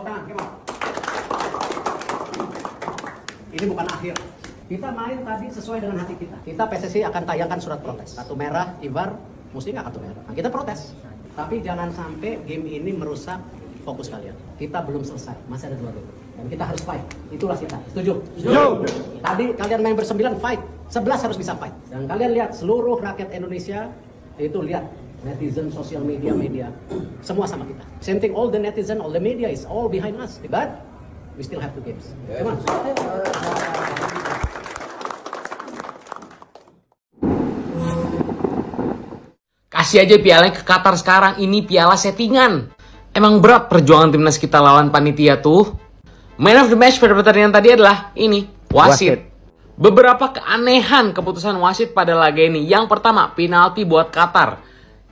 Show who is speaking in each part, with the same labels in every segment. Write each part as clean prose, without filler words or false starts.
Speaker 1: tangan, gimana? Ini bukan akhir. Kita main tadi sesuai dengan hati kita. Kita PSSI akan tayangkan surat protes. Kartu merah, Ivar, mesti nggak kartu merah. Nah, kita protes. Tapi jangan sampai game ini merusak fokus kalian. Kita belum selesai, masih ada 2 game. Dan kita harus fight. Itulah kita. Setuju? Setuju. Tadi kalian main ber-9 fight. 11 harus bisa fight. Dan kalian lihat seluruh rakyat Indonesia itu lihat netizen, sosial media, semua sama kita. Same thing, all the netizen, all the media is all behind us. But we still have 2 games. Come on.
Speaker 2: Kasih aja pialanya ke Qatar sekarang. Ini piala settingan. Emang berat perjuangan timnas kita lawan panitia tuh. Man of the match pada pertandingan tadi adalah ini, wasit. Beberapa keanehan keputusan wasit pada laga ini. Yang pertama, penalti buat Qatar.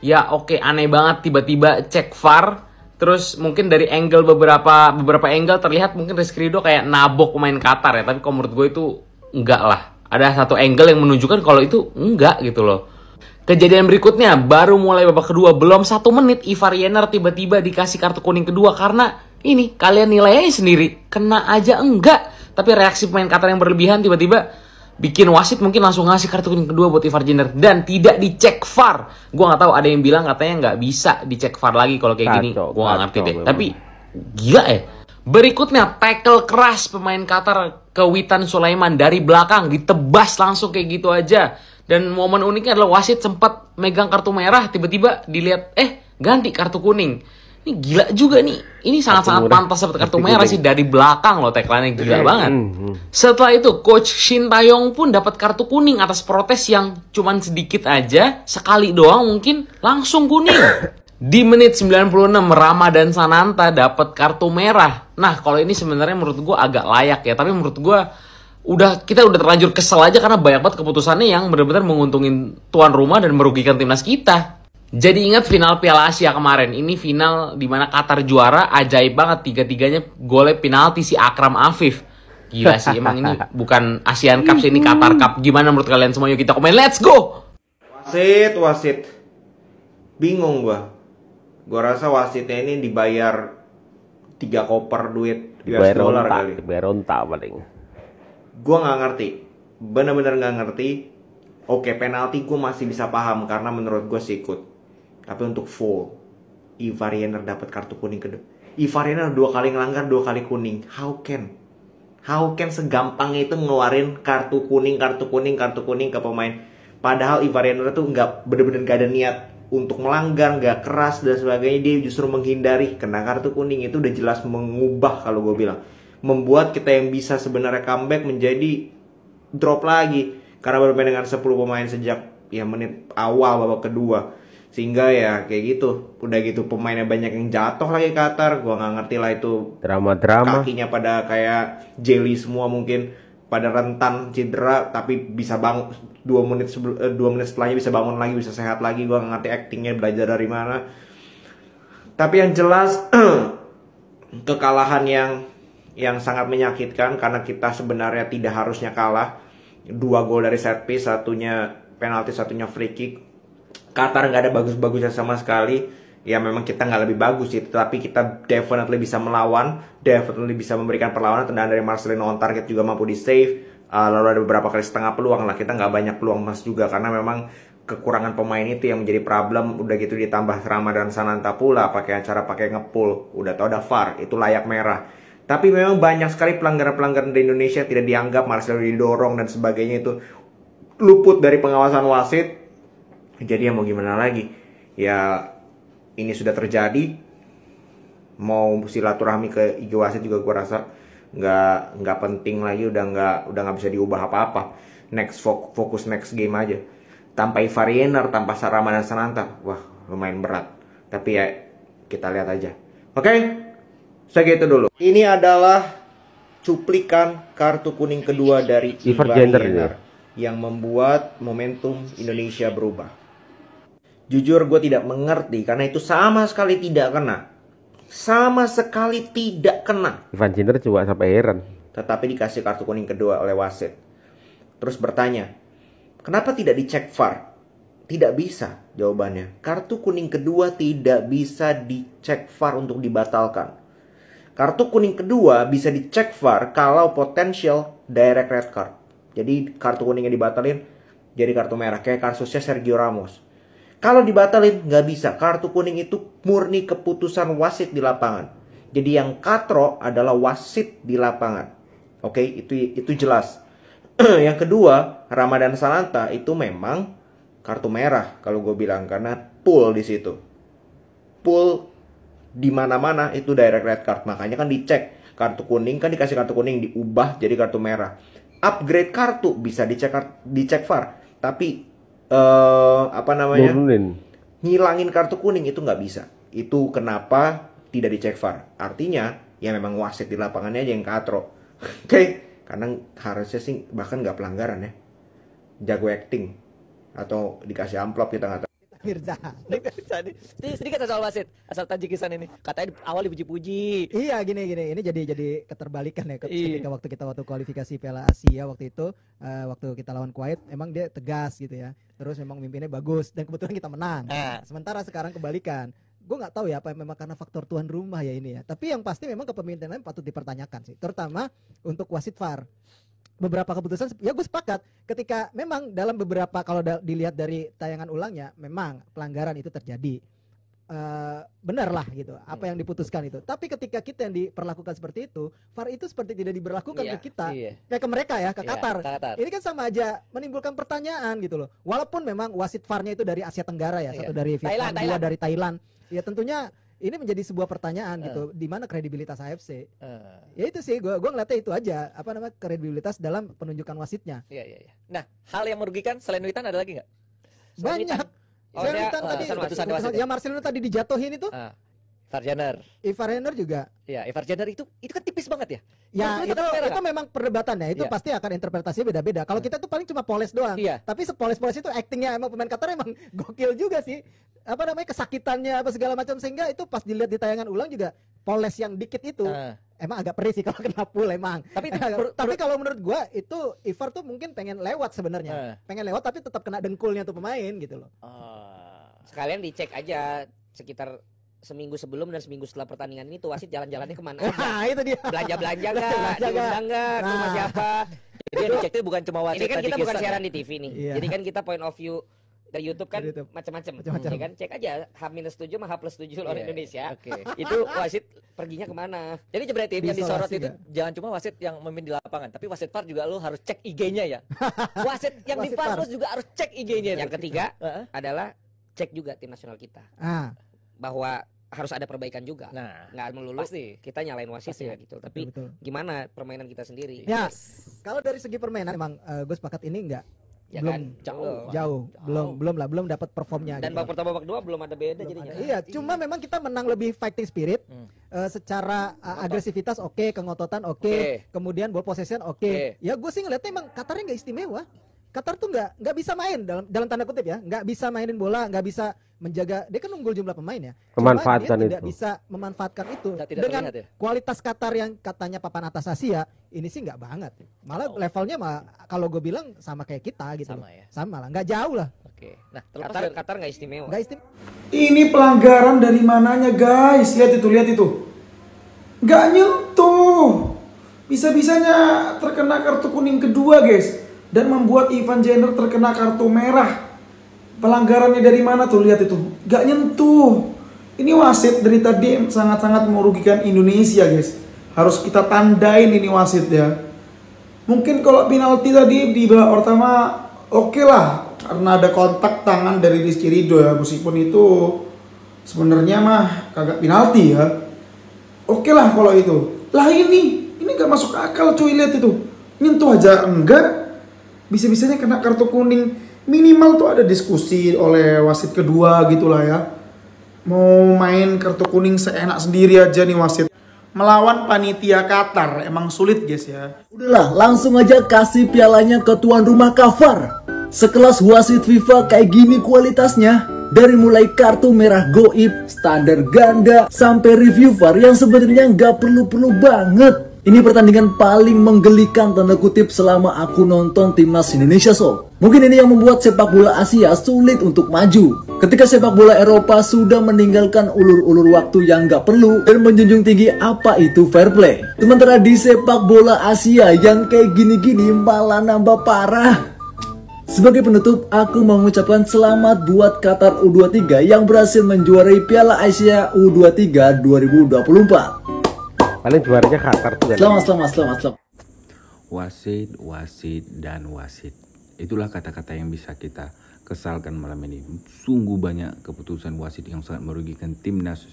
Speaker 2: Ya oke, aneh banget tiba-tiba cek VAR. Terus mungkin dari angle beberapa angle terlihat mungkin Rizky Ridho kayak nabok pemain Qatar ya. Tapi kalau menurut gue itu enggak lah. Ada satu angle yang menunjukkan kalau itu enggak gitu loh. Kejadian berikutnya, baru mulai babak kedua, belum 1 menit, Ivar Jenner tiba-tiba dikasih kartu kuning kedua. Karena ini, kalian nilai aja sendiri, kena aja enggak. Tapi reaksi pemain Qatar yang berlebihan tiba-tiba bikin wasit mungkin langsung ngasih kartu kuning kedua buat Ivar Jenner. Dan tidak dicek VAR. Gue gak tahu, ada yang bilang katanya nggak bisa dicek VAR lagi kalau kayak gini. Gue gak ngerti deh. Tapi gila ya. Berikutnya, tackle keras pemain Qatar ke Witan Sulaiman dari belakang. Ditebas langsung kayak gitu aja. Dan momen uniknya adalah wasit sempat megang kartu merah, tiba-tiba dilihat, ganti kartu kuning. Ini gila juga nih. Ini sangat-sangat pantas dapat kartu merah sih, dari belakang loh, tagline-nya gila banget. Setelah itu, Coach Shin Taeyong pun dapat kartu kuning atas protes yang cuman sedikit aja, sekali doang mungkin, langsung kuning. Di menit 96, Ramadan Sananta dapat kartu merah. Nah, kalau ini sebenarnya menurut gue agak layak ya, tapi menurut gue kita udah terlanjur kesel aja karena banyak banget keputusannya yang benar-benar menguntungin tuan rumah dan merugikan timnas kita. Jadi ingat final Piala Asia kemarin, ini final dimana Qatar juara, ajaib banget, 3-3-nya golnya penalti si Akram Afif. Gila sih, emang ini bukan Asian Cup sih, ini Qatar Cup. Gimana menurut kalian semua? Yuk kita komen, let's go!
Speaker 3: Wasit. Bingung gua rasa wasitnya ini dibayar 3 koper duit US dollar kali.
Speaker 4: Bayar onta paling.
Speaker 3: Gue nggak ngerti, bener-bener nggak ngerti. Oke, penalti gue masih bisa paham karena menurut gue sih ikut. Tapi untuk full, Ivar Jenner dapat kartu kuning kedua. Ivar Jenner 2 kali ngelanggar, 2 kali kuning. How can segampang itu ngeluarin kartu kuning ke pemain? Padahal Ivar Jenner tuh nggak bener-bener gak ada niat untuk melanggar, nggak keras dan sebagainya. Dia justru menghindari kena kartu kuning. Itu udah jelas mengubah, kalau gue bilang, membuat kita yang bisa sebenarnya comeback menjadi drop lagi karena bermain dengan 10 pemain sejak menit awal babak kedua, sehingga ya kayak gitu. Udah gitu pemainnya banyak yang jatuh lagi Qatar. Gua nggak ngerti lah itu drama kakinya pada kayak jelly semua, mungkin pada rentan cedera tapi bisa bangun 2 menit setelahnya bisa bangun lagi, bisa sehat lagi. Gua nggak ngerti actingnya belajar dari mana, tapi yang jelas kekalahan yang sangat menyakitkan karena kita sebenarnya tidak harusnya kalah. 2 gol dari set piece, satunya penalti, satunya free kick. Qatar nggak ada bagus-bagusnya sama sekali. Ya memang kita nggak lebih bagus sih, tapi kita definitely bisa melawan, definitely bisa memberikan perlawanan. Tendangan dari Marcelino on target juga mampu di save. Lalu ada beberapa kali setengah peluang lah, kita nggak banyak peluang emas juga karena memang kekurangan pemain itu yang menjadi problem. Udah gitu ditambah Ramadan Sananta pula pakai ngepull, udah tau ada VAR, itu layak merah. Tapi memang banyak sekali pelanggaran-pelanggaran di Indonesia tidak dianggap, Marcelo didorong dan sebagainya, itu luput dari pengawasan wasit. Jadi ya mau gimana lagi? Ya ini sudah terjadi. Mau silaturahmi ke IG wasit juga gue rasa nggak penting lagi, udah nggak bisa diubah apa-apa. Fokus next game aja. Tanpa Ivar Jenner, tanpa Ramadan Sananta, wah lumayan berat. Tapi ya kita lihat aja. Oke? Segitu dulu. Ini adalah cuplikan kartu kuning kedua dari Ivar Jenner yang membuat momentum Indonesia berubah. Jujur gue tidak mengerti karena itu sama sekali tidak kena. Sama sekali tidak kena.
Speaker 4: Ivar Jenner coba sampai heran.
Speaker 3: Tetapi dikasih kartu kuning kedua oleh wasit. Terus bertanya, kenapa tidak dicek VAR? Tidak bisa jawabannya. Kartu kuning kedua tidak bisa dicek VAR untuk dibatalkan. Kartu kuning kedua bisa dicek VAR kalau potential direct red card. Jadi kartu kuningnya dibatalin jadi kartu merah kayak kasusnya Sergio Ramos. Kalau dibatalin nggak bisa. Kartu kuning itu murni keputusan wasit di lapangan. Jadi yang katro adalah wasit di lapangan. Oke, itu jelas. Yang kedua, Ramadan Sananta itu memang kartu merah kalau gue bilang karena pool di situ. Pool di mana-mana itu direct red card. Makanya kan dicek kartu kuning kan dikasih kartu kuning diubah jadi kartu merah. Upgrade kartu bisa dicek VAR, tapi ngilangin kartu kuning itu nggak bisa. Itu kenapa tidak dicek VAR. Artinya ya memang wasit di lapangannya aja yang katro. Oke. Karena harusnya sih bahkan nggak pelanggaran ya. Jago acting. Atau dikasih amplop kita nggak tahu.
Speaker 5: Mirza.
Speaker 6: Sedikit soal wasit asal Tajikistan ini. Katanya awal dipuji-puji.
Speaker 5: Iya gini. Ini jadi keterbalikan ya ketika waktu kualifikasi Piala Asia waktu itu waktu kita lawan Kuwait emang dia tegas gitu ya. Terus memang mimpinnya bagus dan kebetulan kita menang. Sementara sekarang kebalikan. Gue nggak tahu ya apa memang karena faktor tuan rumah ya ini ya. Tapi yang pasti memang kepemimpinan patut dipertanyakan sih. Terutama untuk wasit VAR. Beberapa keputusan ya gue sepakat ketika memang dalam beberapa kalau dilihat dari tayangan ulangnya memang pelanggaran itu terjadi. Benar lah gitu apa yang diputuskan itu. Tapi ketika kita yang diperlakukan seperti itu, VAR itu seperti tidak diberlakukan ke kita. Kayak ke mereka ya, ke Qatar. Ini kan sama aja menimbulkan pertanyaan gitu loh. Walaupun memang wasit VAR-nya itu dari Asia Tenggara ya, satu dari Vietnam, dua dari Thailand. Ya tentunya ini menjadi sebuah pertanyaan gitu, di mana kredibilitas AFC? Ya itu sih, gue ngeliatnya itu aja, apa namanya kredibilitas dalam penunjukan wasitnya.
Speaker 6: Iya. Nah, hal yang merugikan selain Witan ada lagi nggak?
Speaker 5: Banyak. Witan tadi, ya Marcelino tadi dijatuhin itu.
Speaker 6: Ivar
Speaker 5: Jenner juga.
Speaker 6: Ya, Ivar Jenner itu kan tipis banget ya.
Speaker 5: Ya itu memang perdebatannya itu pasti akan interpretasinya beda-beda. Kalau kita tuh paling cuma poles doang. Tapi sepoles-poles itu actingnya emang pemain Qatar emang gokil juga sih. Apa namanya kesakitannya apa segala macam sehingga itu pas dilihat di tayangan ulang juga poles yang dikit itu emang agak perih sih kalau kena full emang. Tapi kalau menurut gua itu Ivar tuh mungkin pengen lewat sebenarnya. Pengen lewat tapi tetap kena dengkulnya tuh pemain gitu loh.
Speaker 7: Sekalian dicek aja sekitar seminggu sebelum dan seminggu setelah pertandingan ini tuh wasit jalan-jalannya kemana
Speaker 5: aja. Itu dia.
Speaker 7: Belanja nggak, diundang nggak, ke rumah siapa.
Speaker 6: Jadi yang dicek itu bukan cuma wasit.
Speaker 7: Ini kan kita bukan siaran di TV nih.
Speaker 5: Iya.
Speaker 7: Jadi kan kita point of view dari YouTube kan macam-macam. Ya kan cek aja H-7 sama H+7 lawan Indonesia. Itu wasit perginya kemana.
Speaker 6: Jadi berarti yang disorot itu jangan cuma wasit yang memimpin di lapangan, tapi wasit VAR juga lo harus cek IG-nya ya. Wasit yang di VAR juga harus cek IG-nya.
Speaker 7: Yang ketiga adalah cek juga tim nasional kita. Bahwa harus ada perbaikan juga. Nggak melulu kita nyalain wasitnya gitu. Tapi gimana permainan kita sendiri?
Speaker 5: Ya, kalau dari segi permainan emang gue sepakat ini enggak.
Speaker 7: Ya
Speaker 5: belum
Speaker 7: kan?
Speaker 5: jauh. Belum dapat performnya.
Speaker 7: Dan
Speaker 5: gitu.
Speaker 7: babak pertama babak kedua belum ada beda jadinya.
Speaker 5: Iya, cuma memang kita menang lebih fighting spirit. Secara agresivitas oke, kengototan oke, kemudian ball possession oke. Ya gue sih ngeliatnya emang Qatarnya nggak istimewa. Qatar tuh nggak bisa main dalam tanda kutip ya, nggak bisa mainin bola, nggak bisa menjaga, dia kan unggul jumlah pemain ya,
Speaker 4: memanfaatkan
Speaker 5: dia tidak bisa memanfaatkan itu dengan kualitas Qatar yang katanya papan atas Asia ini sih nggak banget, malah levelnya kalau gue bilang sama kayak kita gitu, sama lah, nggak jauh lah.
Speaker 7: Nah Qatar nggak istimewa.
Speaker 8: Ini pelanggaran dari mananya guys, lihat itu, nggak nyentuh, bisa-bisanya terkena kartu kuning kedua guys. Dan membuat Ivar Jenner terkena kartu merah. Pelanggarannya dari mana tuh, lihat itu, gak nyentuh. Ini wasit dari tadi sangat-sangat merugikan Indonesia guys. Harus kita tandain ini wasit ya. Mungkin kalau penalti tadi di babak pertama oke lah, karena ada kontak tangan dari Rizky Ridho ya. Meskipun itu sebenarnya mah kagak penalti ya. Oke lah kalau itu. Lah ini gak masuk akal cuy, lihat itu, nyentuh aja enggak. Bisa-bisanya kena kartu kuning. Minimal tuh ada diskusi oleh wasit kedua gitulah ya. Mau main kartu kuning seenak sendiri aja nih wasit. Melawan panitia Qatar emang sulit guys ya.
Speaker 9: Udahlah, langsung aja kasih pialanya ke tuan rumah VAR. Sekelas wasit FIFA kayak gini kualitasnya. Dari mulai kartu merah goib, standar ganda, sampai review VAR yang sebenarnya nggak perlu-perlu banget. Ini pertandingan paling menggelikan tanda kutip selama aku nonton timnas Indonesia sob. Mungkin ini yang membuat sepak bola Asia sulit untuk maju. Ketika sepak bola Eropa sudah meninggalkan ulur-ulur waktu yang gak perlu dan menjunjung tinggi apa itu fair play. Sementara di sepak bola Asia yang kayak gini-gini malah nambah parah. Sebagai penutup, aku mau mengucapkan selamat buat Qatar U23 yang berhasil menjuarai Piala Asia U23 2024.
Speaker 4: Paling juaranya Qatar tuh kan.
Speaker 9: Selamat.
Speaker 10: Wasit, dan wasit. Itulah kata-kata yang bisa kita kesalkan malam ini. Sungguh banyak keputusan wasit yang sangat merugikan timnas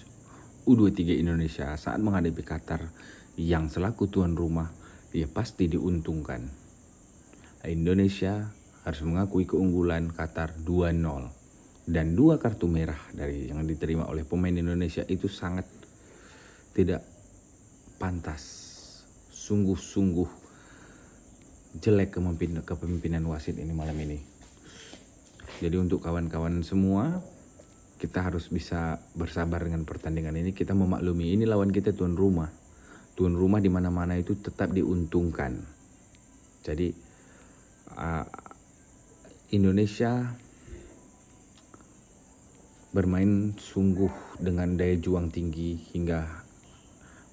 Speaker 10: U23 Indonesia saat menghadapi Qatar yang selaku tuan rumah, ya pasti diuntungkan. Indonesia harus mengakui keunggulan Qatar 2-0 dan 2 kartu merah dari yang diterima oleh pemain Indonesia itu sangat tidak pantas. Sungguh-sungguh jelek kepemimpinan wasit ini malam ini. Jadi untuk kawan-kawan semua, kita harus bisa bersabar dengan pertandingan ini. Kita memaklumi ini lawan kita tuan rumah. Tuan rumah di mana-mana itu tetap diuntungkan. Jadi Indonesia bermain sungguh dengan daya juang tinggi hingga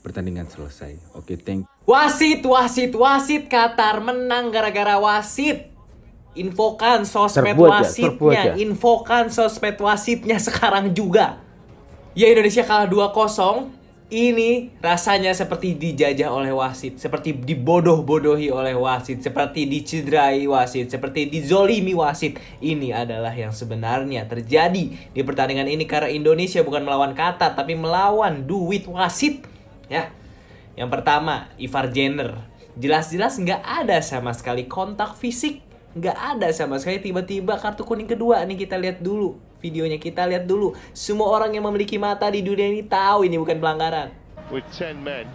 Speaker 10: pertandingan selesai. Oke, thank you.
Speaker 2: Wasit Qatar menang gara-gara wasit. Infokan sosmed wasitnya, infokan sosmed wasitnya sekarang juga. Ya, Indonesia kalah 2-0. Ini rasanya seperti dijajah oleh wasit, seperti dibodoh-bodohi oleh wasit, seperti dicederai wasit, seperti dizolimi wasit. Ini adalah yang sebenarnya terjadi di pertandingan ini karena Indonesia bukan melawan Qatar, tapi melawan duit wasit. Ya, yang pertama Ivar Jenner, jelas-jelas nggak ada sama sekali kontak fisik, nggak ada sama sekali. Tiba-tiba kartu kuning kedua nih, kita lihat dulu videonya, kita lihat dulu. Semua orang yang memiliki mata di dunia ini tahu ini bukan pelanggaran.
Speaker 11: With 10 men,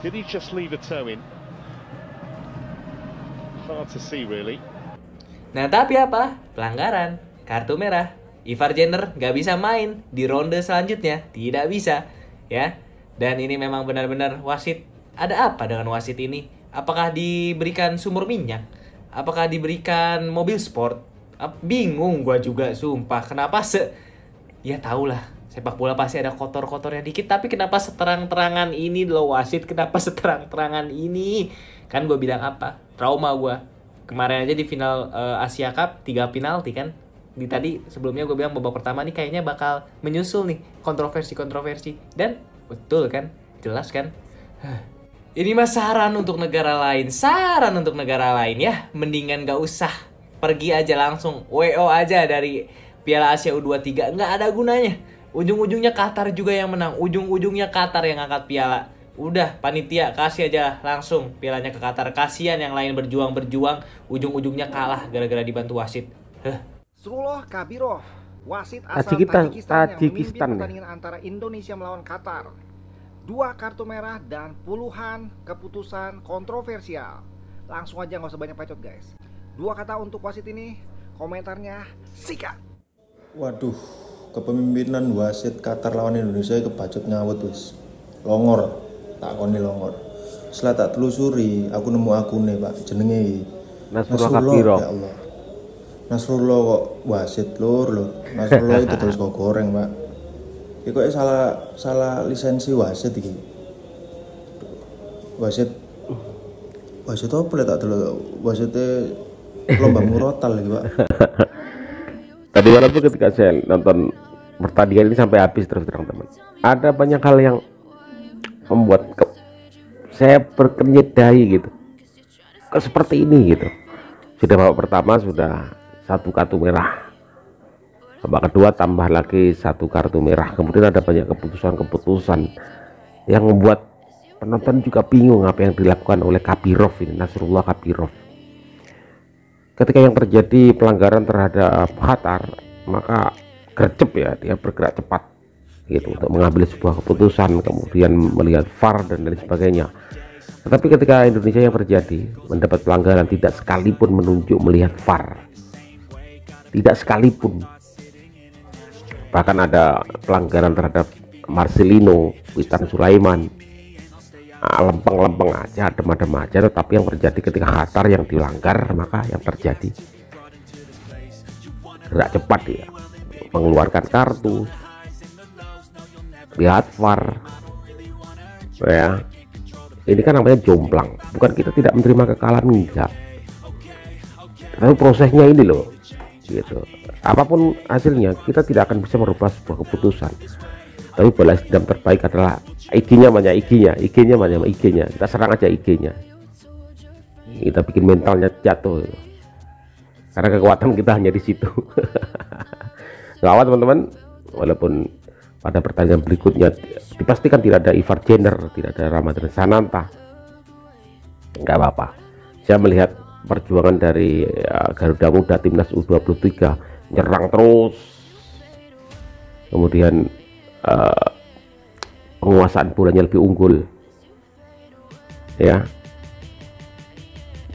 Speaker 11: did he just leave a toe in? Hard to see really.
Speaker 2: Nah tapi apa? Pelanggaran, kartu merah. Ivar Jenner nggak bisa main di ronde selanjutnya, tidak bisa, ya. Dan ini memang benar-benar wasit. Ada apa dengan wasit ini? Apakah diberikan sumur minyak? Apakah diberikan mobil sport? Bingung gua juga, sumpah. Kenapa ya tahulah, sepak bola pasti ada kotor-kotornya dikit, tapi kenapa seterang-terangan ini loh wasit? Kenapa seterang-terangan ini? Kan gue bilang apa? Trauma gua. Kemarin aja di final Asia Cup 3 penalti kan. Tadi sebelumnya gue bilang babak pertama nih kayaknya bakal menyusul nih kontroversi. Dan betul kan? Jelas kan? Ini mah saran untuk negara lain. Saran untuk negara lain ya. Mendingan gak usah. Pergi aja langsung, WO aja dari Piala Asia U23. Nggak ada gunanya. Ujung-ujungnya Qatar juga yang menang. Ujung-ujungnya Qatar yang angkat piala. Udah, panitia kasih aja langsung pialanya ke Qatar. Kasihan yang lain berjuang-berjuang, ujung-ujungnya kalah gara-gara dibantu wasit.
Speaker 12: Nasrullah Kabirov, wasit asal Tajikistan yang memimpin pertandingan antara Indonesia melawan Qatar. 2 kartu merah dan puluhan keputusan kontroversial. Langsung aja nggak usah banyak bacot guys. 2 kata untuk wasit ini, komentarnya sikat.
Speaker 13: Waduh, kepemimpinan wasit Qatar lawan Indonesia kebacot ngawut wis. Longor, tak koni longor. Setelah tak telusuri, aku nemu akune Pak, jenenge Nasrullah. Ya Allah. Nasrullah kok wasit lur. Nasrullah itu terus kok goreng Pak. Iki kok salah lisensi wasit iki. Wasit apa tak delok wasite lomba murotal lagi Pak.
Speaker 4: Tadi malam tuh ketika saya nonton pertandingan ini sampai habis terus terang teman, ada banyak hal yang membuat saya berkenyedai gitu. Kok seperti ini gitu. Sudah babak pertama sudah 1 kartu merah, babak kedua tambah lagi 1 kartu merah. Kemudian ada banyak keputusan-keputusan yang membuat penonton juga bingung apa yang dilakukan oleh Kabirov ini, Nasrullah Kabirov. Ketika yang terjadi pelanggaran terhadap Qatar, maka gercep ya, dia bergerak cepat gitu untuk mengambil sebuah keputusan, kemudian melihat VAR dan lain sebagainya. Tetapi ketika Indonesia yang terjadi mendapat pelanggaran, tidak sekalipun menunjuk melihat VAR, tidak sekalipun. Bahkan ada pelanggaran terhadap Marcelino, Witan Sulaiman, lempeng-lempeng aja, adem-adem aja, tetapi yang terjadi ketika Qatar yang dilanggar, maka yang terjadi gerak cepat ya, mengeluarkan kartu, lihat VAR ya. Ini kan namanya jomplang, bukan kita tidak menerima kekalahan, enggak, tapi prosesnya ini loh gitu. Apapun hasilnya kita tidak akan bisa merubah sebuah keputusan, tapi balas dendam terbaik adalah IG-nya banyak, IG-nya banyak, IG-nya kita serang aja, IG-nya kita bikin mentalnya jatuh gitu. Karena kekuatan kita hanya di situ. Gawat teman-teman, walaupun pada pertandingan berikutnya dipastikan tidak ada Ivar Jenner, tidak ada Ramadhan Sananta, nggak apa-apa. Saya melihat perjuangan dari Garuda Muda timnas U23 nyerang terus, kemudian penguasaan bolanya lebih unggul ya,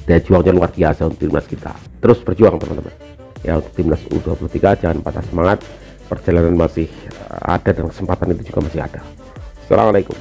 Speaker 4: daya juangnya luar biasa untuk timnas kita. Terus berjuang teman-teman ya, untuk timnas U23 jangan patah semangat, perjalanan masih ada dan kesempatan itu juga masih ada. Assalamualaikum.